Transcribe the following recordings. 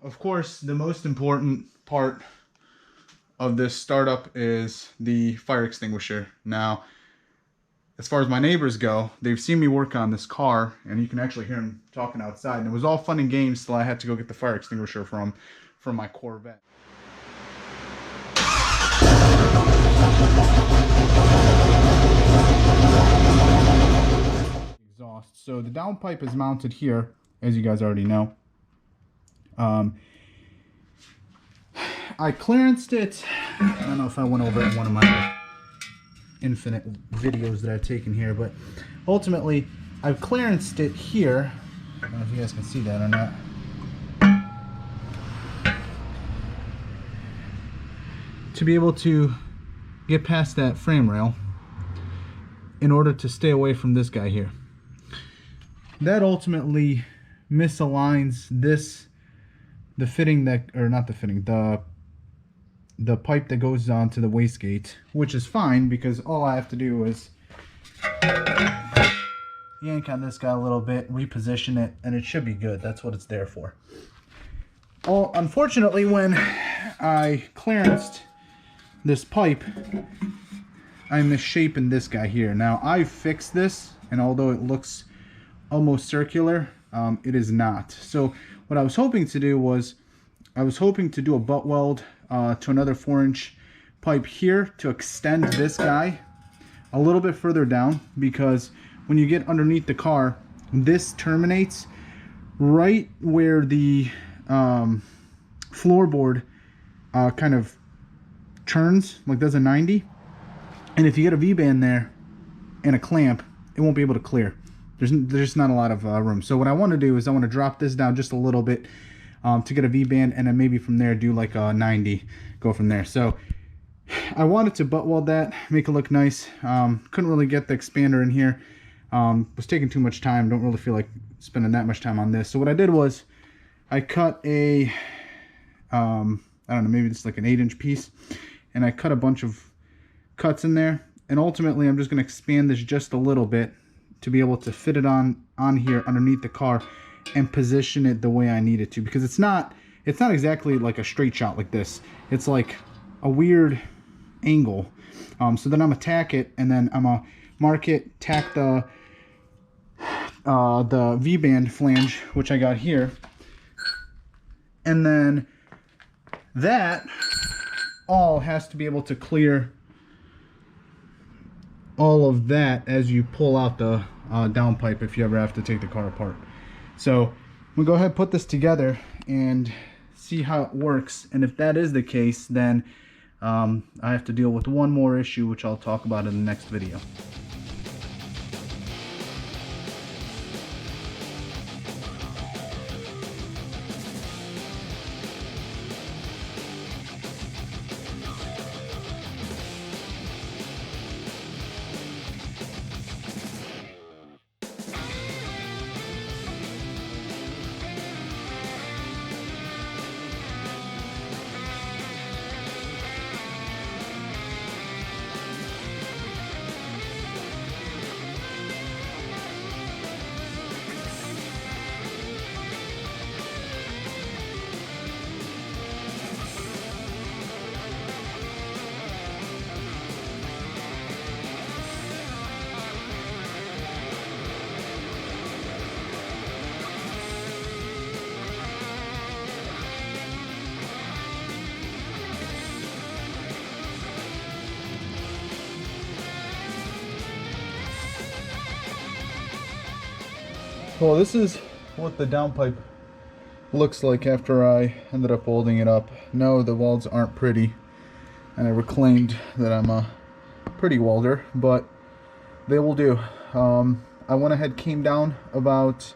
of course, the most important part of this startup is the fire extinguisher. Now, as far as my neighbors go, they've seen me work on this car, and you can actually hear them talking outside. And it was all fun and games till I had to go get the fire extinguisher from my Corvette. Exhaust. So the downpipe is mounted here, as you guys already know. I clearanced it. I don't know if I went over it in one of my infinite videos that I've taken here, but ultimately I've clearanced it here. I don't know if you guys can see that or not. To be able to get past that frame rail in order to stay away from this guy here. That ultimately misaligns this, the fitting that, or not the fitting, the pipe that goes onto the wastegate, which is fine because all I have to do is yank on this guy a little bit, reposition it, and it should be good. That's what it's there for. Well, unfortunately, when I clearanced this pipe, I'm misshapen this guy here. Now, I fixed this, and although it looks almost circular, it is not. So what I was hoping to do was, I was hoping to do a butt weld to another 4-inch pipe here to extend this guy a little bit further down, because when you get underneath the car, this terminates right where the floorboard kind of turns, like does a 90. And if you get a V-band there and a clamp, it won't be able to clear. There's just not a lot of room. So what I want to do is I want to drop this down just a little bit to get a V-band, and then maybe from there do like a 90, go from there. So I wanted to butt weld that, make it look nice. Couldn't really get the expander in here. Was taking too much time. Don't really feel like spending that much time on this. So what I did was I cut a, I don't know, maybe it's like an 8-inch piece, and I cut a bunch of cuts in there. And ultimately I'm just going to expand this just a little bit to be able to fit it on here underneath the car and position it the way I need it to, because it's not exactly like a straight shot like this. It's like a weird angle. So then I'm gonna tack it, and then I'm gonna mark it, tack the V-band flange, which I got here, and then that all has to be able to clear all of that as you pull out the downpipe if you ever have to take the car apart. So we'll go ahead and put this together and see how it works, and if that is the case, then I have to deal with one more issue, which I'll talk about in the next video. Well, this is what the downpipe looks like after I ended up welding it up. No, the welds aren't pretty, and I reclaimed that I'm a pretty welder, but they will do. I went ahead, came down about,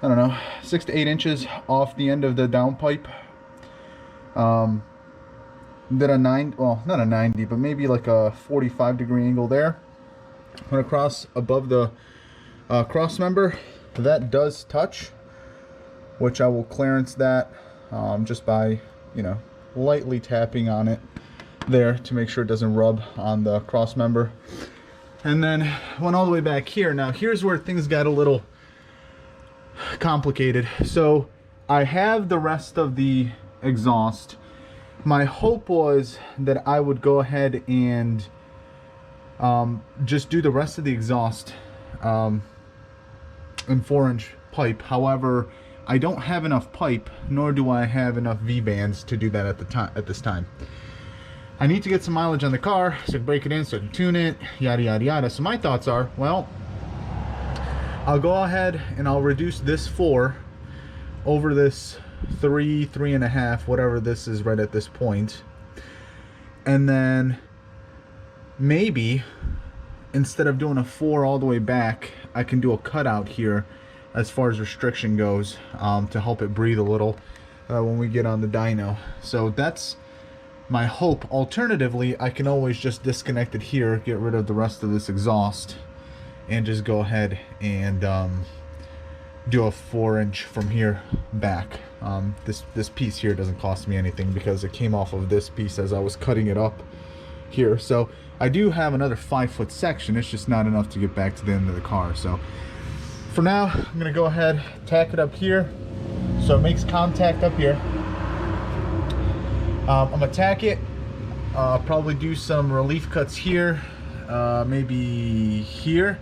I don't know, 6 to 8 inches off the end of the downpipe. Did a 9, well, not a 90, but maybe like a 45-degree angle there. Went across above the cross member. That does touch, which I will clearance that just by, you know, lightly tapping on it there to make sure it doesn't rub on the cross member. And then went all the way back here. Now here's where things got a little complicated. So I have the rest of the exhaust. My hope was that I would go ahead and just do the rest of the exhaust in 4-inch pipe. However, I don't have enough pipe, nor do I have enough V-bands to do that at this time. I need to get some mileage on the car, so I can break it in, so I can tune it, yada yada yada. So my thoughts are, well, I'll go ahead and I'll reduce this 4 over this 3.5, whatever this is right at this point. And then maybe instead of doing a 4 all the way back, I can do a cutout here as far as restriction goes, to help it breathe a little when we get on the dyno. So that's my hope. Alternatively, I can always just disconnect it here, get rid of the rest of this exhaust, and just go ahead and do a 4-inch from here back. This piece here doesn't cost me anything because it came off of this piece as I was cutting it up here. So I do have another 5-foot section. It's just not enough to get back to the end of the car. So for now, I'm gonna go ahead, tack it up here so it makes contact up here. I'm gonna tack it, probably do some relief cuts here, maybe here,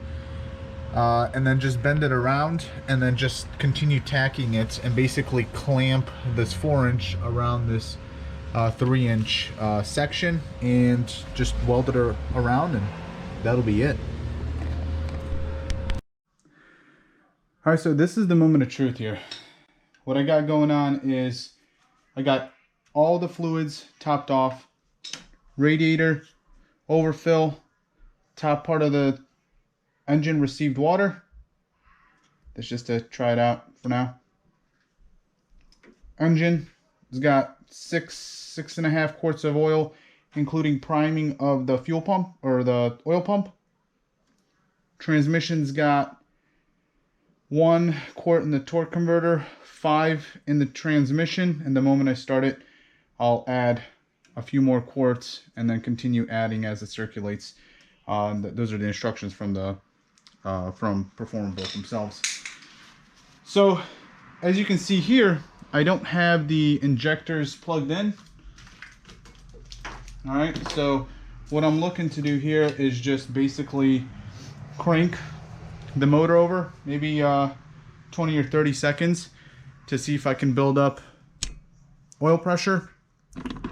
and then just bend it around, and then just continue tacking it and basically clamp this 4-inch around this 3-inch section and just weld it around, and that'll be it. All right, so this is the moment of truth here. What I got going on is I got all the fluids topped off, radiator, overfill, top part of the engine received water. That's just to try it out for now. Engine has got 6.5 quarts of oil, including priming of the fuel pump or the oil pump. Transmission's got 1 quart in the torque converter, 5 in the transmission, and the moment I start it, I'll add a few more quarts and then continue adding as it circulates. Those are the instructions from the from Performance Book themselves. So as you can see here, I don't have the injectors plugged in. All right, so what I'm looking to do here is just basically crank the motor over, maybe 20 or 30 seconds, to see if I can build up oil pressure,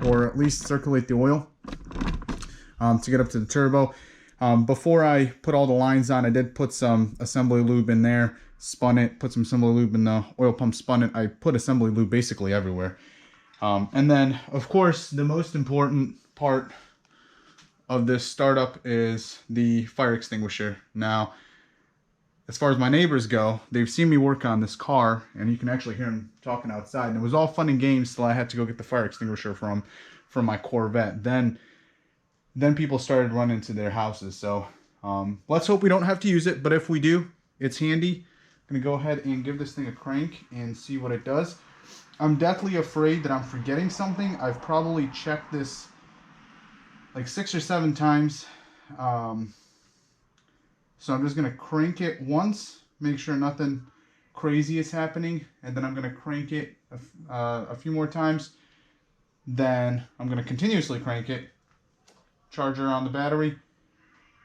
or at least circulate the oil to get up to the turbo. Before I put all the lines on, I did put some assembly lube in there, spun it, put some assembly lube in the oil pump, spun it. I put assembly lube basically everywhere. And then, of course, the most important part of this startup is the fire extinguisher. Now, as far as my neighbors go, they've seen me work on this car, and you can actually hear them talking outside. And it was all fun and games till I had to go get the fire extinguisher from my Corvette. Then people started running to their houses. So let's hope we don't have to use it. But if we do, it's handy. I'm gonna go ahead and give this thing a crank and see what it does. I'm deathly afraid that I'm forgetting something. I've probably checked this like 6 or 7 times. So I'm just going to crank it once, make sure nothing crazy is happening, and then I'm going to crank it a few more times. Then I'm going to continuously crank it, charger on the battery,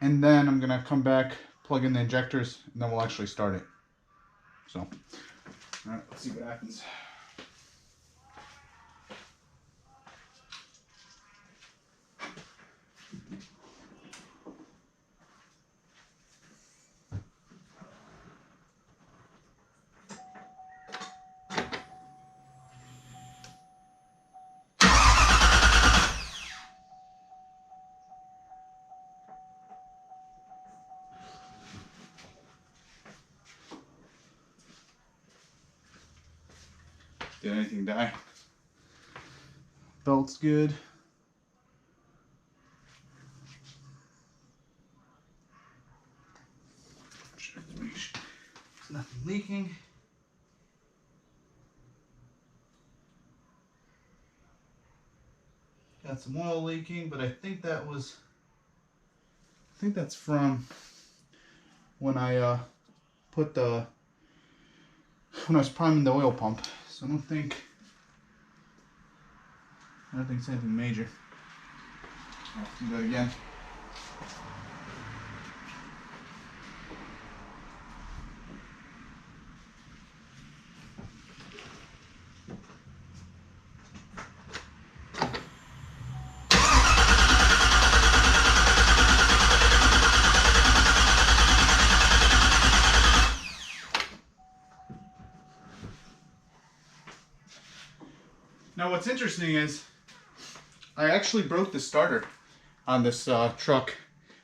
and then I'm going to come back, plug in the injectors, and then we'll actually start it. So, all right, let's see what happens. Did anything die? Belt's good. Check to make sure there's nothing leaking. Got some oil leaking, but I think that's from when I when I was priming the oil pump. So I don't think it's anything major. I'll do that again. Now what's interesting is I actually broke the starter on this truck.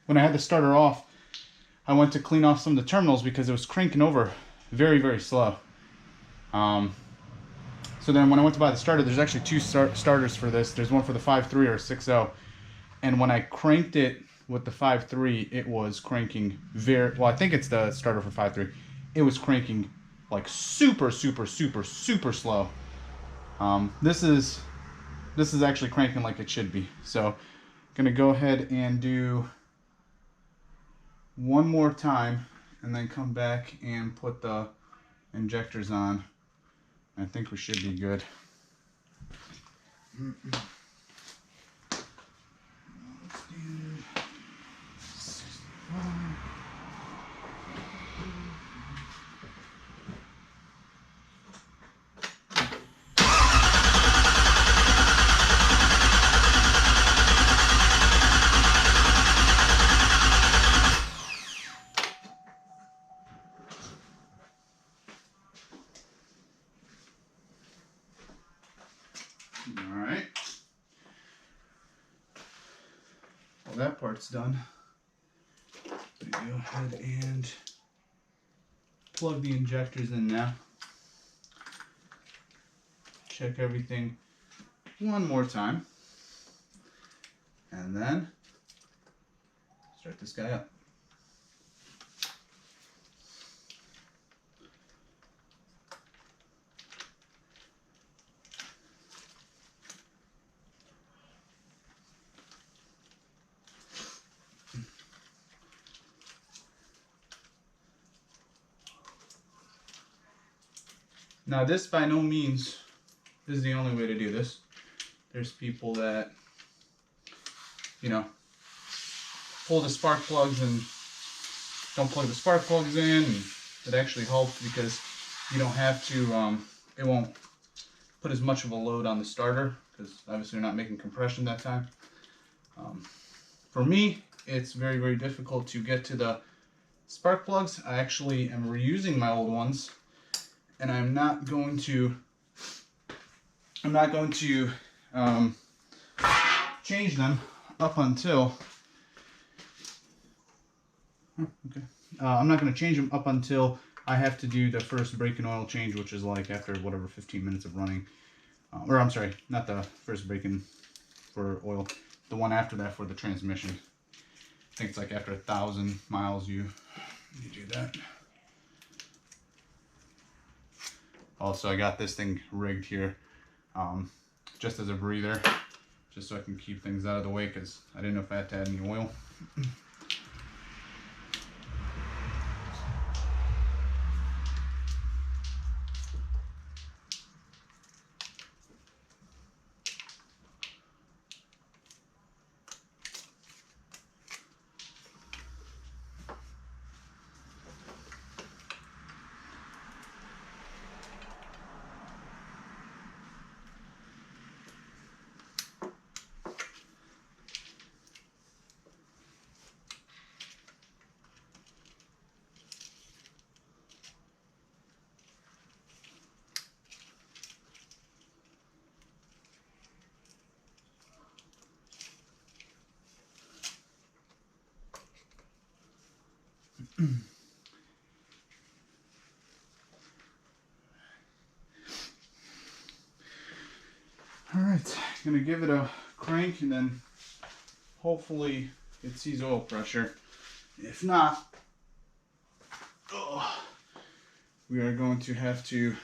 When I had the starter off, I went to clean off some of the terminals because it was cranking over very, very slow. So then when I went to buy the starter, there's actually two starters for this. There's one for the 5.3 or 6.0. And when I cranked it with the 5.3, it was cranking well, I think it's the starter for 5.3. It was cranking like super, super, super, super slow. This is actually cranking like it should be. So I'm gonna go ahead and do one more time and then come back and put the injectors on. I think we should be good. Let's do 65. Alright. Well, that part's done. So go ahead and plug the injectors in now. Check everything one more time. And then start this guy up. Now this by no means is the only way to do this. There's people that, you know, pull the spark plugs and don't plug the spark plugs in, and it actually helps because you don't have to, it won't put as much of a load on the starter because obviously you're not making compression that time. For me, it's very, very difficult to get to the spark plugs. I actually am reusing my old ones, and I'm not going to change them up until I'm not going to change them up until I have to do the first brake and oil change, which is like after whatever 15 minutes of running. Or I'm sorry, not the first brake in for oil, the one after that for the transmission. I think it's like after 1,000 miles you do that. Also, I got this thing rigged here just as a breather, just so I can keep things out of the way because I didn't know if I had to add any oil. Alright, gonna give it a crank and then hopefully it sees oil pressure. If not, we are going to have to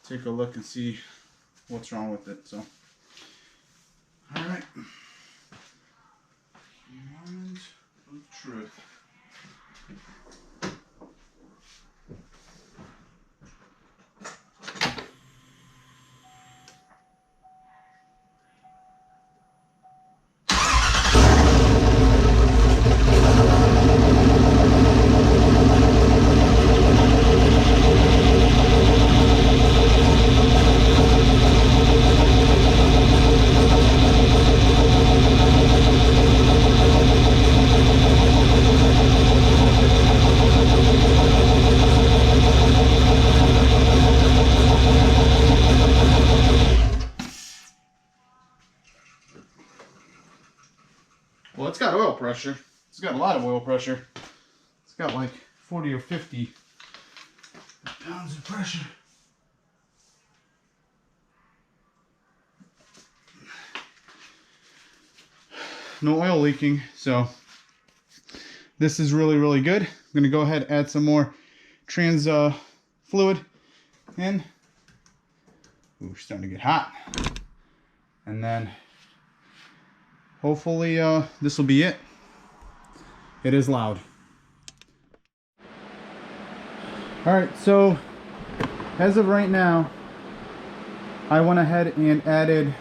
take a look and see what's wrong with it. So, alright. Moment of truth. Well, it's got oil pressure. It's got a lot of oil pressure. It's got like 40 or 50 pounds of pressure. No oil leaking, so this is really, really good. I'm gonna go ahead and add some more trans fluid in. Ooh, we're starting to get hot. And then hopefully this will be it. It is loud. All right, so as of right now, I went ahead and added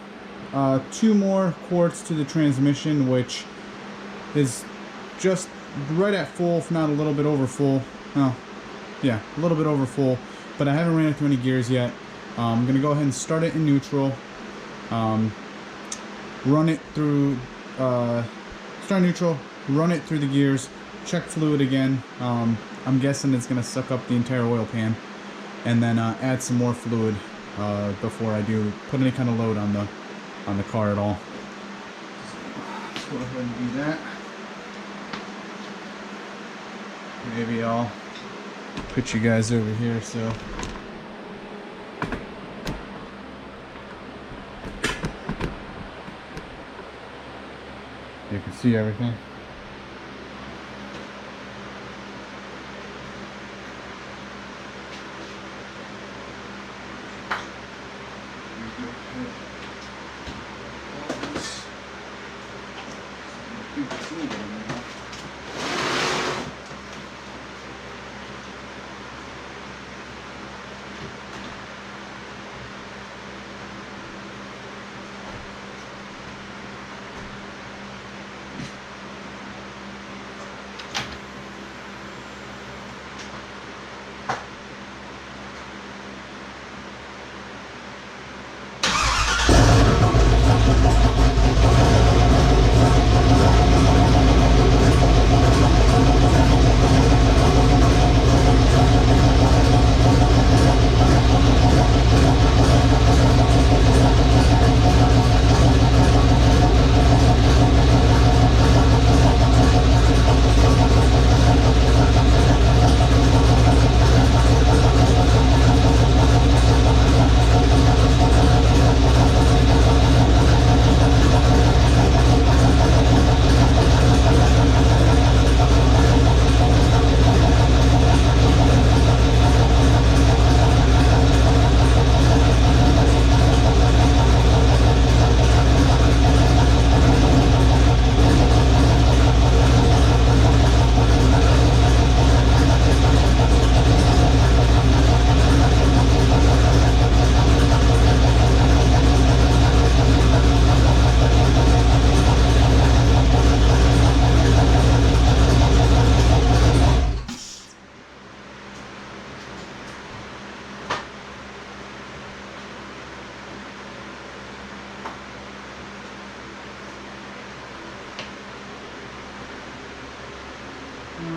2 more quarts to the transmission, which is just right at full, if not a little bit over full. Oh, yeah, a little bit over full, but I haven't ran it through any gears yet. I'm gonna go ahead and start it in neutral, run it through, start neutral, run it through the gears, check fluid again. I'm guessing it's gonna suck up the entire oil pan, and then add some more fluid before I do put any kind of load on the car at all. Let's go ahead and do that. Maybe I'll put you guys over here so you can see everything.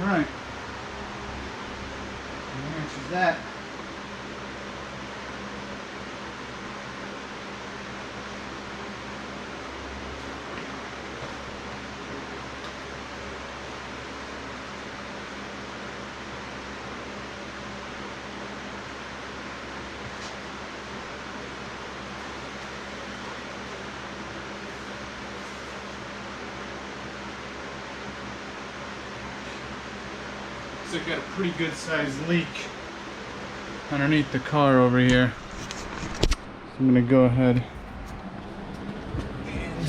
Alright. That answers that. So I've got a pretty good sized leak underneath the car over here. So I'm gonna go ahead and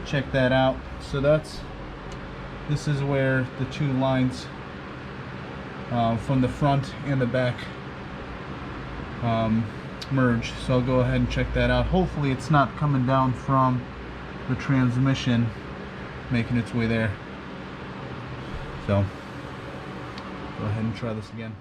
check that out. So this is where the 2 lines from the front and the back merge. So I'll go ahead and check that out. Hopefully it's not coming down from the transmission, making its way there. So go ahead and try this again.